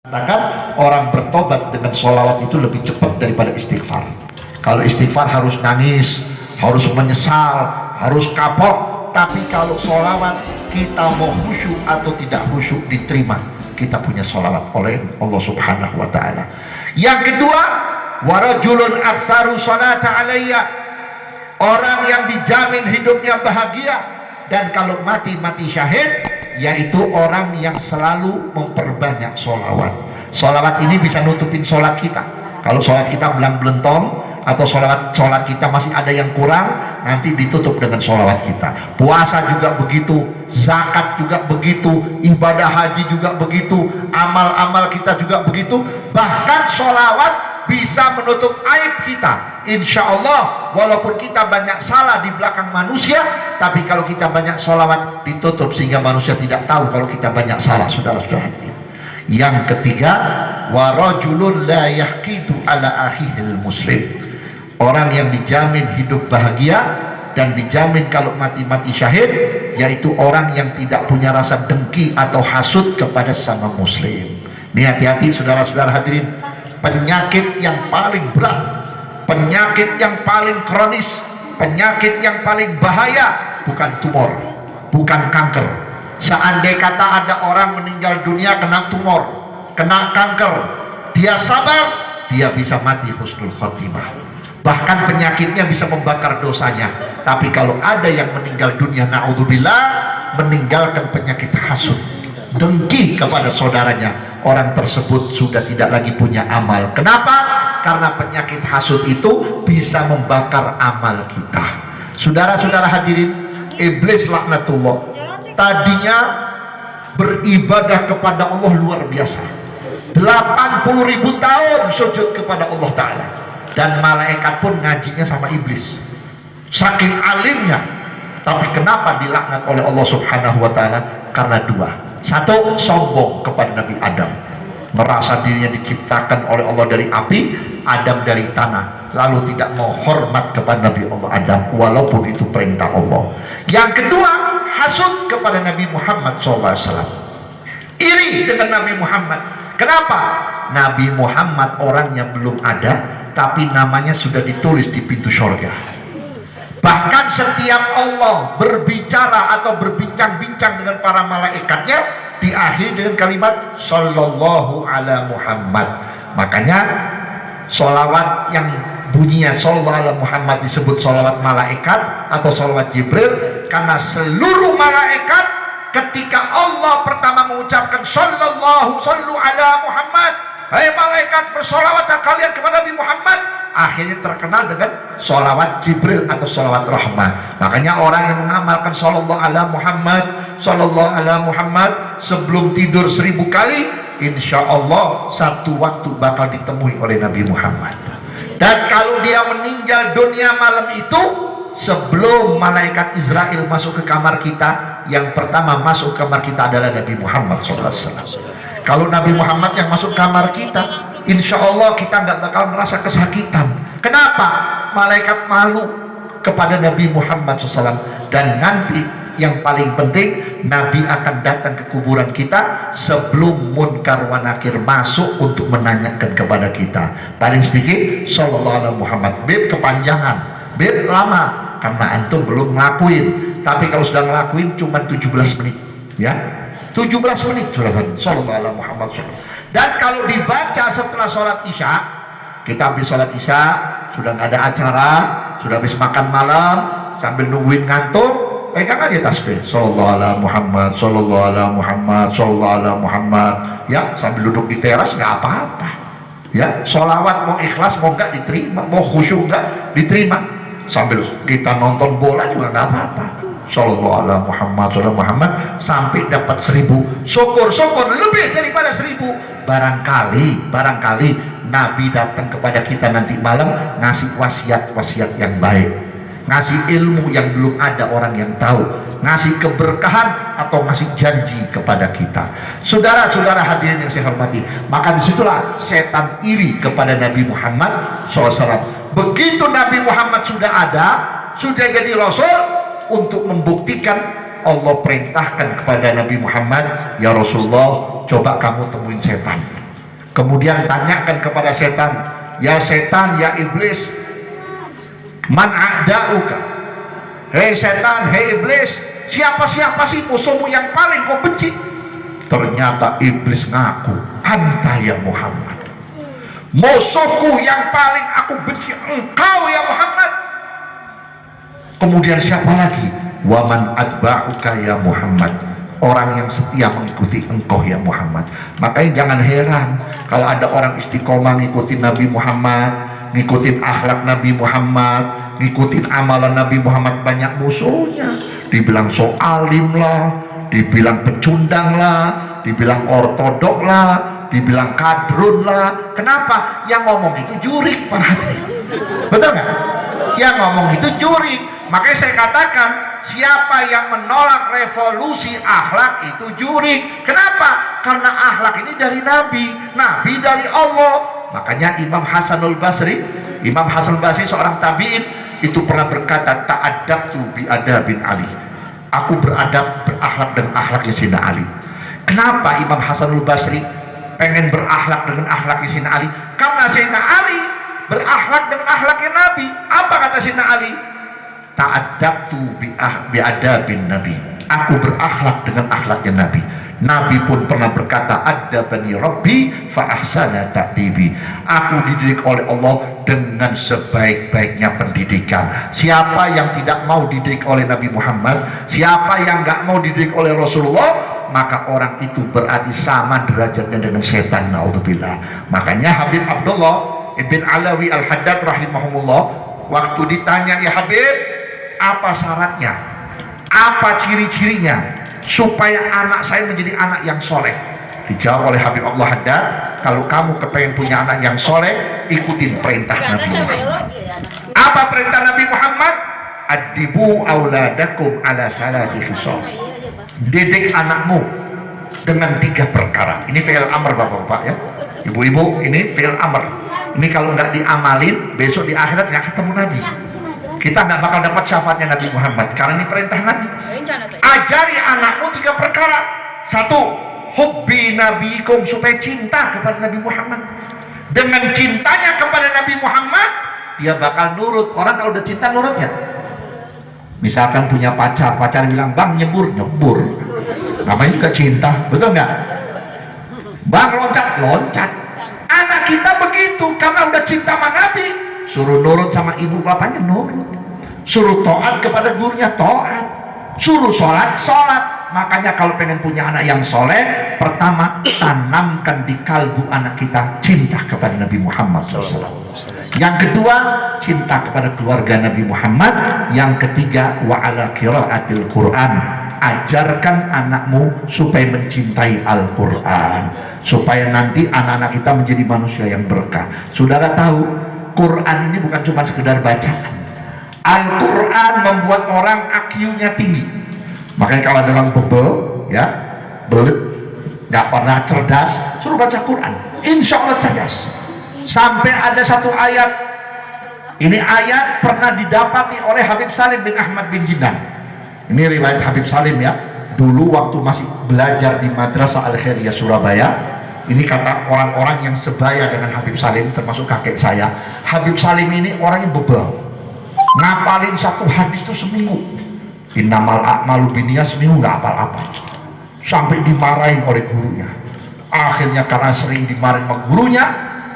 Katakan orang bertobat dengan sholawat itu lebih cepat daripada istighfar. Kalau istighfar harus nangis, harus menyesal, harus kapok. Tapi kalau sholawat, kita mau khusyuk atau tidak khusyuk diterima. Kita punya sholawat oleh Allah Subhanahu wa Ta'ala. Yang kedua, warajulun aktsaru sholata alayya, orang yang dijamin hidupnya bahagia dan kalau mati syahid, yaitu orang yang selalu memperbanyak sholawat. Sholawat ini bisa nutupin sholat kita. Kalau sholat kita belang-belentong atau sholat kita masih ada yang kurang, nanti ditutup dengan sholawat kita. Puasa juga begitu, zakat juga begitu, ibadah haji juga begitu, amal-amal kita juga begitu. Bahkan sholawat bisa menutup aib kita. Insya Allah, walaupun kita banyak salah di belakang manusia, tapi kalau kita banyak sholawat ditutup sehingga manusia tidak tahu kalau kita banyak salah, saudara-saudara. Yang ketiga, warajulun la yahqidu ala akhihil muslim, orang yang dijamin hidup bahagia dan dijamin kalau mati syahid, yaitu orang yang tidak punya rasa dengki atau hasud kepada sesama muslim. Ini hati-hati saudara-saudara hadirin. Penyakit yang paling berat, penyakit yang paling kronis, penyakit yang paling bahaya bukan tumor, bukan kanker. Seandainya kata ada orang meninggal dunia kena tumor, kena kanker, dia sabar, dia bisa mati husnul khotimah. Bahkan penyakitnya bisa membakar dosanya. Tapi kalau ada yang meninggal dunia, na'udzubillah, meninggalkan penyakit hasud, dengki kepada saudaranya, orang tersebut sudah tidak lagi punya amal. Kenapa? Karena penyakit hasud itu bisa membakar amal kita. Saudara-saudara hadirin, iblis laknatullah tadinya beribadah kepada Allah luar biasa, 80.000 tahun sujud kepada Allah Ta'ala, dan malaikat pun ngajinya sama iblis, saking alimnya. Tapi kenapa dilaknat oleh Allah Subhanahu wa Ta'ala? Karena dua. Satu, sombong kepada Nabi Adam, merasa dirinya diciptakan oleh Allah dari api, Adam dari tanah, lalu tidak mau hormat kepada Nabi Allah Adam walaupun itu perintah Allah. Yang kedua, hasud kepada Nabi Muhammad SAW, iri dengan Nabi Muhammad. Kenapa? Nabi Muhammad orang yang belum ada, tapi namanya sudah ditulis di pintu surga. Bahkan setiap Allah berbicara atau berbincang-bincang dengan para malaikatnya, diakhiri dengan kalimat sallallahu ala Muhammad. Makanya sholawat yang bunyinya sallallahu ala Muhammad disebut sholawat malaikat atau sholawat Jibril, karena seluruh malaikat ketika Allah pertama mengucapkan sallu ala Muhammad, hai malaikat bersolawatlah kalian kepada Nabi Muhammad, akhirnya terkenal dengan sholawat Jibril atau sholawat rahmah. Makanya orang yang mengamalkan sallallahu ala Muhammad sebelum tidur 1000 kali, insya Allah satu waktu bakal ditemui oleh Nabi Muhammad. Dan kalau dia meninggal dunia malam itu, sebelum malaikat Israel masuk ke kamar kita, yang pertama masuk ke kamar kita adalah Nabi Muhammad SAW. Kalau Nabi Muhammad yang masuk kamar kita, insya Allah kita nggak bakal merasa kesakitan. Kenapa? Malaikat malu kepada Nabi Muhammad SAW. Dan nanti yang paling penting, Nabi akan datang ke kuburan kita sebelum munkar wa nakir masuk untuk menanyakan kepada kita. Paling sedikit sallallahu alaihi Muhammad, bib kepanjangan, bib lama, karena antum belum ngelakuin. Tapi kalau sudah ngelakuin cuma 17 menit, ya 17 menit sudah sallallahu alaihi Muhammad. Dan kalau dibaca setelah sholat isya, kita habis sholat isya, sudah nggak ada acara, sudah habis makan malam, sambil nungguin ngantuk, pegang aja tasbih sallallahu alaihi Muhammad, sallallahu alaihi Muhammad, sallallahu alaihi Muhammad, ya sambil duduk di teras nggak apa-apa, ya sholawat mau ikhlas mau nggak diterima, mau khusyuk nggak diterima, sambil kita nonton bola juga nggak apa-apa, sallallahu alaihi Muhammad, sallallahu alaihi Muhammad, sampai dapat 1000, syukur lebih daripada 1000. Barangkali Nabi datang kepada kita nanti malam ngasih wasiat yang baik, ngasih ilmu yang belum ada orang yang tahu, ngasih keberkahan atau ngasih janji kepada kita. Saudara-saudara hadirin yang saya hormati, maka disitulah setan iri kepada Nabi Muhammad SAW. Begitu Nabi Muhammad sudah ada, sudah jadi Rasul, untuk membuktikan, Allah perintahkan kepada Nabi Muhammad, ya Rasulullah, coba kamu temuin setan. Kemudian tanyakan kepada setan, ya setan, ya iblis, man a'da'uka, hei setan, hei iblis, siapa sih musuhmu yang paling kau benci? Ternyata iblis ngaku, anta ya Muhammad, musuhku yang paling aku benci engkau ya Muhammad. Kemudian siapa lagi? Waman adba'uka ya Muhammad, orang yang setia mengikuti engkau ya Muhammad. Makanya jangan heran kalau ada orang istiqomah ngikutin Nabi Muhammad, ngikutin akhlak Nabi Muhammad, ngikutin amalan Nabi Muhammad, banyak musuhnya. Dibilang so alim lah, dibilang pecundang lah, dibilang ortodok lah, dibilang kadrun lah. Kenapa? Yang ngomong itu jurik, Pak Hadirin. Betul nggak? Yang ngomong itu jurik. Makanya saya katakan, siapa yang menolak revolusi akhlak itu jurik. Kenapa? Karena akhlak ini dari Nabi, Nabi dari Allah. Makanya Imam Hasanul Basri seorang tabi'in itu pernah berkata, ta'adabtu bi adabin Ali, aku berakhlak dengan akhlaknya Sayyidina Ali. Kenapa Imam Hasanul Basri pengen berakhlak dengan akhlaknya Sayyidina Ali? Karena Sayyidina Ali berakhlak dengan akhlaknya Nabi. Apa kata Sayyidina Ali? Ta'adabtu bi adabin Nabi, aku berakhlak dengan akhlaknya Nabi. Nabi pun pernah berkata, adabani Rabbi fa ahsana ta'dibi, aku dididik oleh Allah dengan sebaik-baiknya pendidikan. Siapa yang tidak mau dididik oleh Nabi Muhammad, siapa yang nggak mau dididik oleh Rasulullah, maka orang itu berarti sama derajatnya dengan setan, naudzubillah. Makanya Habib Abdullah ibn Alawi al-Haddad rahimahumullah, waktu ditanya, ya Habib, apa syaratnya, apa ciri-cirinya supaya anak saya menjadi anak yang soleh? Dijawab oleh Habib Abdullah Haddad, kalau kamu kepengen punya anak yang soleh, ikutin perintah Nabi Muhammad. Apa perintah Nabi Muhammad? Adibu auladakum ala salasi khisal, didik anakmu dengan 3 perkara. Ini fi'il amr bapak-bapak ya, ibu-ibu, ini fi'il amr. Ini kalau nggak diamalin, besok di akhirat nggak ketemu Nabi. Kita nggak bakal dapat syafaatnya Nabi Muhammad, karena ini perintah Nabi. Ajari anakmu 3 perkara. 1, hubbi nabikum, supaya cinta kepada Nabi Muhammad. Dengan cintanya kepada Nabi Muhammad, dia bakal nurut. Orang kalau udah cinta nurut ya. Misalkan punya pacar bilang, bang nyebur, namanya juga cinta, betul nggak? Bang loncat. Anak kita begitu, karena udah cinta sama Nabi. Suruh nurut sama ibu bapaknya, nurut. Suruh taat kepada gurunya, taat. Suruh sholat. Makanya kalau pengen punya anak yang soleh, pertama, tanamkan di kalbu anak kita cinta kepada Nabi Muhammad SAW. Yang kedua, cinta kepada keluarga Nabi Muhammad. Yang ketiga, wa ala qiraatil Quran, ajarkan anakmu supaya mencintai Al-Quran, supaya nanti anak-anak kita menjadi manusia yang berkah. Saudara tahu, Quran ini bukan cuma sekedar bacaan. Al-Quran membuat orang IQ-nya tinggi. Makanya kalau ada orang bebel, ya, belit, nggak pernah cerdas, suruh baca Quran, insya Allah cerdas. Sampai ada satu ayat, ini ayat pernah didapati oleh Habib Salim bin Ahmad bin Jinan. Ini riwayat Habib Salim ya, dulu waktu masih belajar di Madrasah Al-Khairiyah Surabaya. Ini kata orang-orang yang sebaya dengan Habib Salim, termasuk kakek saya. Habib Salim ini orang yang bebel, ngapalin 1 hadis itu seminggu. Innamal a'malu binniyat, seminggu nggak apal-apal, sampai dimarahin oleh gurunya. Akhirnya karena sering dimarahin sama gurunya,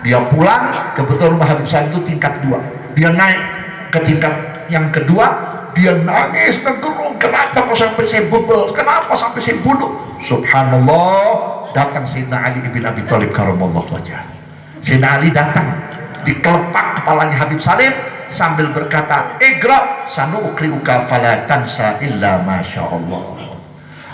dia pulang. Kebetulan rumah Habib Salim itu tingkat 2. Dia naik ke tingkat yang kedua, dia nangis menggerung, kenapa kok sampai saya bebel, kenapa sampai saya bunuh. Subhanallah, datang Sayyidina Ali ibn Abi Thalib karamallahu wajhah. Sayyidina Ali datang, dikelepak kepalanya Habib Salim sambil berkata, iqra sanuqri'uka fala tansa illa masyaallah.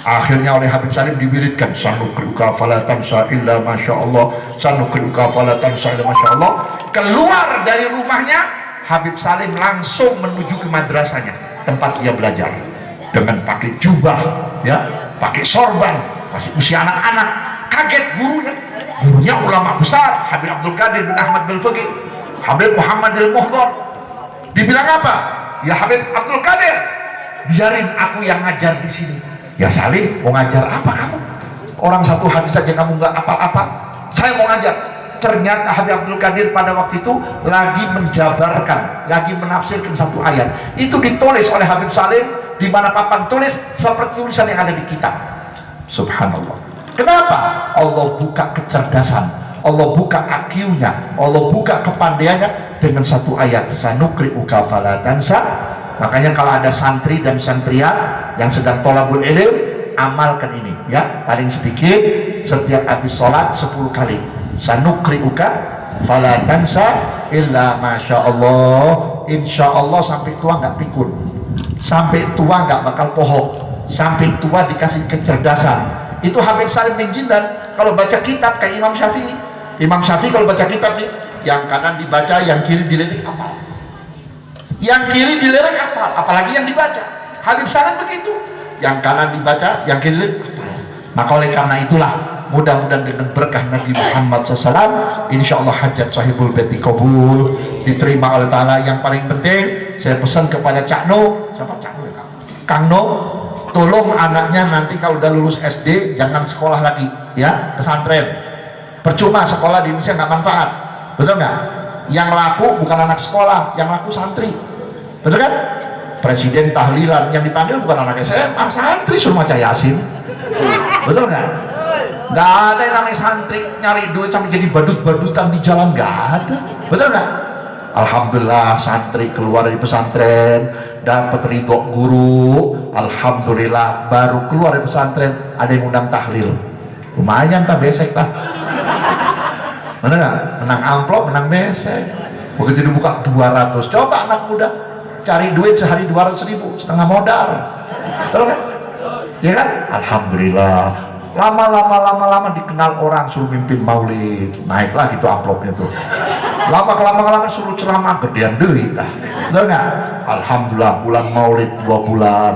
Akhirnya oleh Habib Salim diwiridkan, sanuqri'uka fala tansa illa masyaallah, sanuqri'uka fala tansa illa masyaallah. Keluar dari rumahnya, Habib Salim langsung menuju ke madrasahnya, tempat dia belajar, dengan pakai jubah ya, pakai sorban, masih usia anak-anak. Kaget gurunya ulama besar, Habib Abdul Qadir bin Ahmad Al-Faqih, Habib Muhammad Al-Muhdar. Dibilang apa? Ya Habib Abdul Qadir, biarin aku yang ngajar di sini. Ya Salim, mau ngajar apa kamu? Orang 1 hadis saja kamu nggak apa-apa. Saya mau ngajar. Ternyata Habib Abdul Qadir pada waktu itu lagi menjabarkan, lagi menafsirkan satu ayat. Itu ditulis oleh Habib Salim, di mana papan tulis seperti tulisan yang ada di kitab. Subhanallah. Kenapa? Allah buka kecerdasan, Allah buka IQ-nya, Allah buka kepandaiannya dengan satu ayat, sanukri'uka fala tansa. Makanya kalau ada santri dan santriat yang sedang thalabul ilm, amalkan ini ya, paling sedikit setiap habis sholat 10 kali, sanukri'uka fala tansa illa masyaallah. Insyaallah sampai tua nggak pikun, sampai tua nggak bakal pohok, sampai tua dikasih kecerdasan. Itu Habib Salim bin Jindan kalau baca kitab kayak Imam Syafi'i. Imam Syafi'i kalau baca kitab nih, yang kanan dibaca, yang kiri dilirik hafal, yang kiri dilirik hafal, apalagi yang dibaca. Habib Salim begitu, yang kanan dibaca, yang kiri dilirik hafal. Maka oleh karena itulah, mudah-mudahan dengan berkah Nabi Muhammad SAW, insya Allah hajat sahibul beti kabul, diterima oleh Ta'ala. Yang paling penting saya pesan kepada Cak No, siapa Cak No? Kang No, tolong anaknya nanti kalau udah lulus SD jangan sekolah lagi ya, pesantren. Percuma sekolah di Indonesia nggak manfaat, betul nggak? Yang laku bukan anak sekolah, yang laku santri, betul kan? Presiden tahlilan yang dipanggil bukan anak SMA, santri suruh maca Yasin, betul nggak? Nggak ada yang namanya santri nyari duit sampai jadi badut-badutan di jalan, nggak ada, betul nggak? Alhamdulillah santri keluar dari pesantren dapat ridho guru, alhamdulillah baru keluar dari pesantren ada yang undang tahlil, lumayan tak besek tak. Mana nggak? Menang amplop, menang besek. Begitu dibuka 200. Coba anak muda cari duit sehari 200.000, setengah modal. Betul kan? Ya kan? Alhamdulillah. Lama-lama dikenal orang, suruh mimpin maulid, naiklah gitu amplopnya tuh. Lama suruh ceramah, gedean duit. Betul nggak? Alhamdulillah bulan maulid 2 bulan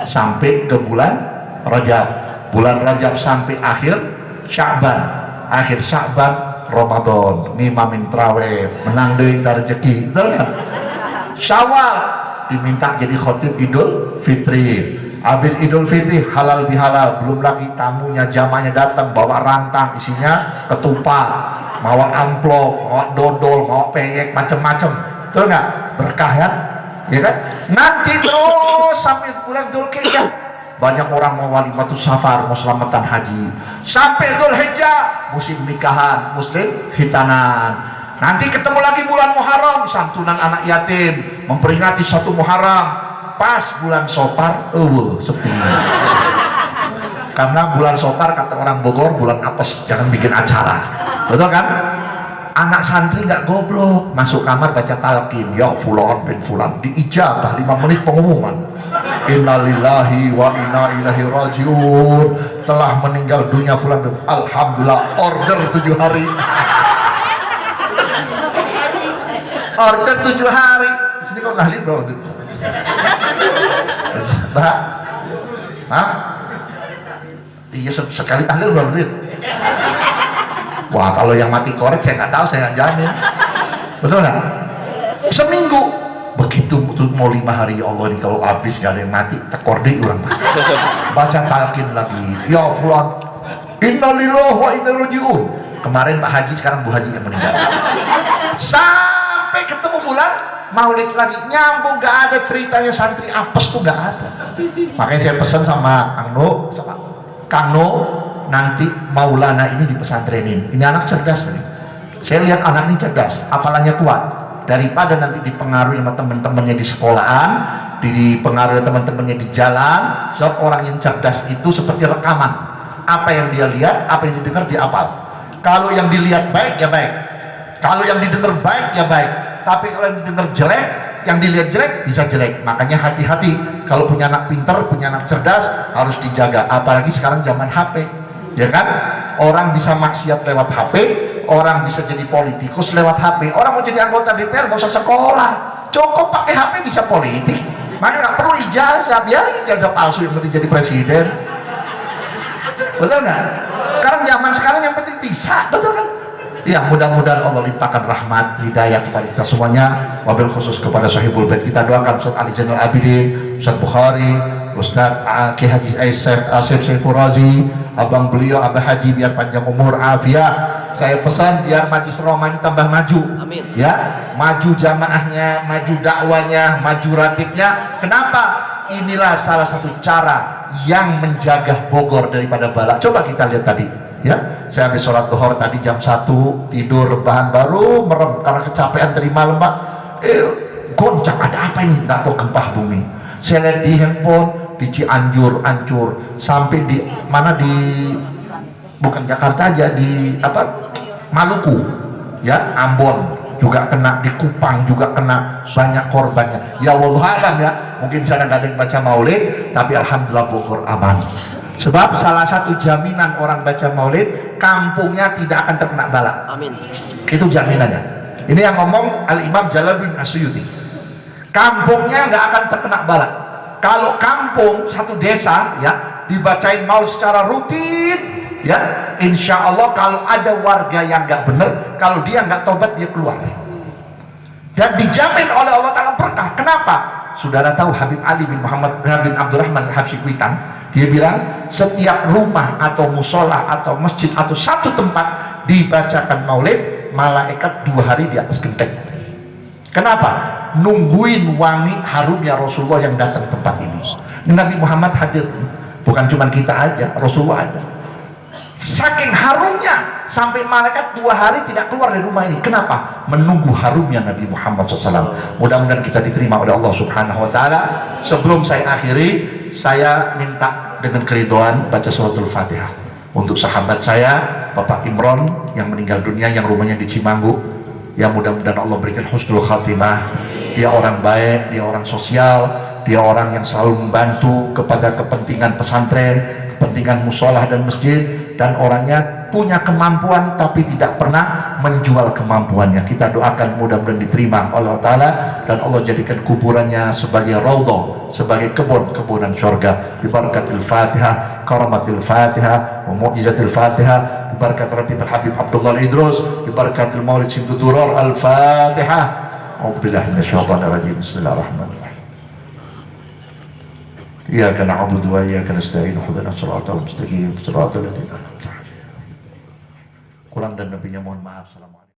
sampai ke bulan Rajab. Bulan Rajab sampai akhir Sya'ban Ramadan, ngimamin traweh, menang deui rezeki, betul kan? Syawal diminta jadi khotib Idul Fitri. Habis Idul Fitri halal bihalal, belum lagi tamunya jamaahnya datang bawa rantang isinya ketupat, bawa amplop, bawa dodol, bawa peyek, macam-macam, betul nggak? Berkah ya kan? Nanti terus sampai bulan Dzulhijjah banyak orang mau walimatus safar, mau selamatan haji, sampai Dzulhijjah musim nikahan, muslim khitanan. Nanti ketemu lagi bulan Muharram, santunan anak yatim, memperingati 1 Muharram. Pas bulan Sopar, sepi. Karena bulan Sopar kata orang Bogor bulan apes, jangan bikin acara, betul kan? Anak santri nggak goblok, masuk kamar baca talqin, ya fulan bin fulan, diijabah 5 menit pengumuman. Innalillahi wa inna ilaihi rajiun, telah meninggal dunia fulan. Alhamdulillah, order 7 hari. Order 7 hari. Di sini kok tahlil bro? Bah, iya sekali tahlil berapa duit? Wah kalau yang mati korek saya nggak tahu, saya nggak jamin, betul nggak? Seminggu begitu mau 5 hari, ya Allah nih kalau habis nggak ada yang mati tekorde orang baca talqin lagi, ya fulan innalillahi wa inna ilaihi rajiun. Kemarin Pak Haji, sekarang Bu Haji yang meninggal. Sampai ketemu bulan maulid lagi, nyambung, nggak ada ceritanya santri apes tuh, nggak ada. Makanya saya pesan sama Kang No, nanti Maulana ini di pesantrenin. Ini anak cerdas nih. Saya lihat anak ini cerdas, apalanya kuat. Daripada nanti dipengaruhi sama teman-temannya di sekolahan, dipengaruhi teman-temannya di jalan. Sebab orang yang cerdas itu seperti rekaman. Apa yang dia lihat, apa yang didengar dia hafal. Kalau yang dilihat baik ya baik, kalau yang didengar baik ya baik. Tapi kalau yang didengar jelek, yang dilihat jelek bisa jelek. Makanya hati-hati kalau punya anak pintar, punya anak cerdas, harus dijaga. Apalagi sekarang zaman HP, ya kan? Orang bisa maksiat lewat HP, orang bisa jadi politikus lewat HP. Orang mau jadi anggota DPR nggak usah sekolah, cukup pakai HP bisa politik. Mana nggak perlu ijazah, biarin ijazah palsu yang penting jadi presiden. Betul nggak? Sekarang zaman sekarang yang penting bisa, betul kan? Ya mudah-mudahan Allah limpahkan rahmat hidayah kepada kita semuanya, wabil khusus kepada sahibul bait. Kita doakan Ustaz Ali Zainal Abidin, Ustaz Bukhari, Ustaz Ki Haji Asif Saiful Razi, abang beliau Abah Haji biar panjang umur afiat, saya pesan biar Majlis Roma ini tambah maju. Amin. Ya, maju jamaahnya, maju dakwanya, maju ratibnya. Kenapa? Inilah salah satu cara yang menjaga Bogor daripada bala. Coba kita lihat tadi, ya. Saya habis sholat duhur tadi jam 1, tidur rebahan, baru merem karena kecapean dari malam, Pak. Goncang, ada apa ini? Nggak tahu, gempa bumi. Saya lihat di handphone, di Cianjur hancur, sampai di mana, di bukan Jakarta aja, di apa, Maluku, ya, Ambon juga kena, di Kupang juga kena, banyak korbannya. Ya wallahu alam ya, mungkin sana nggak ada yang baca maulid, tapi alhamdulillah Bogor aman. Sebab salah satu jaminan orang baca maulid, kampungnya tidak akan terkena bala. Amin. Itu jaminannya. Ini yang ngomong Al-Imam Jalaluddin As-Suyuti. Kampungnya nggak akan terkena bala. Kalau kampung satu desa ya dibacain maulid secara rutin, ya insya Allah kalau ada warga yang nggak bener, kalau dia nggak tobat dia keluar. Dan dijamin oleh Allah Ta'ala berkah. Kenapa? Saudara tahu Habib Ali bin Muhammad bin Abdurrahman Al-Habsyi Kuitan, dia bilang setiap rumah atau musola atau masjid atau satu tempat dibacakan maulid, malaikat 2 hari di atas genteng. Kenapa? Nungguin wangi harumnya Rasulullah yang datang ke tempat ini. Nabi Muhammad hadir, bukan cuma kita aja, Rasulullah ada. Saking harumnya sampai malaikat 2 hari tidak keluar dari rumah ini. Kenapa? Menunggu harumnya Nabi Muhammad SAW. Mudah-mudahan kita diterima oleh Allah Subhanahu Wa Taala. Sebelum saya akhiri, saya minta dengan keridhaan baca suratul Fatihah untuk sahabat saya Bapak Imron yang meninggal dunia, yang rumahnya di Cimanggu. Ya mudah-mudahan Allah berikan husnul khatimah. Dia orang baik, dia orang sosial, dia orang yang selalu membantu kepada kepentingan pesantren, kepentingan musolah dan masjid, dan orangnya punya kemampuan tapi tidak pernah menjual kemampuannya. Kita doakan mudah-mudahan diterima oleh Allah Ta'ala, dan Allah jadikan kuburannya sebagai raudhah, sebagai kebun-kebunan syurga. Bibarakatil Fatihah, karamatil Fatihah, wa mu'jizatil Fatihah, bibarakatil ratib Habib Abdullah Idrus, bibarakatil Maulid Simtu Duror Al-Fatihah. A'udzubillahi minasyaitonir rajim. Bismillahirrahmanirrahim. Iyyaka na'budu wa iyyaka nasta'in. Ihdinas siratal mustaqim. Shiratal ladzina an'amta 'alaihim. Kurang dan lebihnya mohon maaf. Assalamualaikum.